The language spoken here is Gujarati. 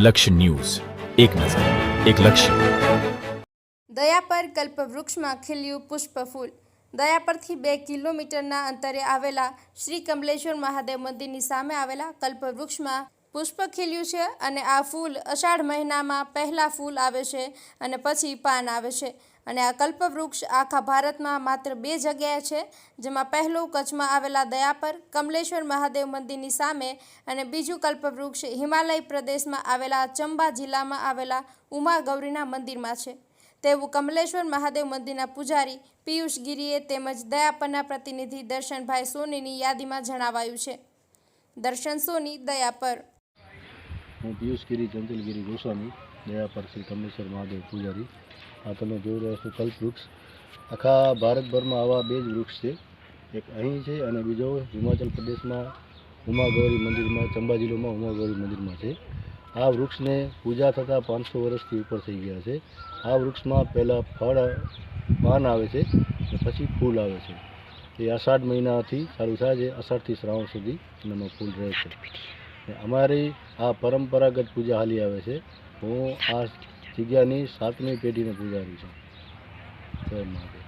લક્ષ્ય ન્યૂઝ, એક નજર, એક લક્ષ્ય. દયાપર કલ્પવૃક્ષમાં ખીલ્યું પુષ્પફૂલ. દયાપરથી 2 કિલોમીટરના અંતરે આવેલા શ્રી કમલેશ્વર મહાદેવ મંદિરની સામે આવેલા કલ્પવૃક્ષમાં પુષ્પ ખીલ્યું છે અને આ ફૂલ અષાઢ મહિનામાં પહેલા ફૂલ આવે છે અને પછી પાન આવે છે. અને આ કલ્પવૃક્ષ આખા ભારતમાં માત્ર 2 જગ્યાએ છે, જેમાં પહેલું કચ્છમાં આવેલા દયાપર કમલેશ્વર મહાદેવ મંદિરની સામે અને બીજું કલ્પવૃક્ષ હિમાલય પ્રદેશમાં આવેલા ચંબા જિલ્લામાં આવેલા ઉમા ગૌરીના મંદિરમાં છે તેવું કમલેશ્વર મહાદેવ મંદિરના પૂજારી પિયુષ ગિરીએ તેમજ દયાપરના પ્રતિનિધિ દર્શનભાઈ સોનીની યાદીમાં જણાવાયું છે. દર્શન સોની, દયાપર. હું પિયુષ ગિરી ચંચલગીરી ગોસ્વામી, દયાપર શ્રી કમલેશ્વર મહાદેવ પૂજારી. આ તમે જોઈ રહ્યા છો કલ્પવૃક્ષ. આખા ભારતભરમાં આવા 2 જ વૃક્ષ છે, એક અહીં છે અને બીજો હિમાચલ પ્રદેશમાં ઉમા ગૌરી મંદિરમાં, ચંબા જિલ્લામાં ઉમા ગૌરી મંદિરમાં છે. આ વૃક્ષને પૂજા થતાં 500 વર્ષથી ઉપર થઈ ગયા છે. આ વૃક્ષમાં પહેલાં પાન આવે છે અને પછી ફૂલ આવે છે. એ અષાઢ મહિનાથી ચાલુ થાય છે, અષાઢથી શ્રાવણ સુધી એનામાં ફૂલ રહે છે. અમારી આ પરંપરાગત પૂજા હાલી આવે છે. હું આ જગ્યાની 7મી પેઢીને પૂજારી છું. જય મહાદેવ.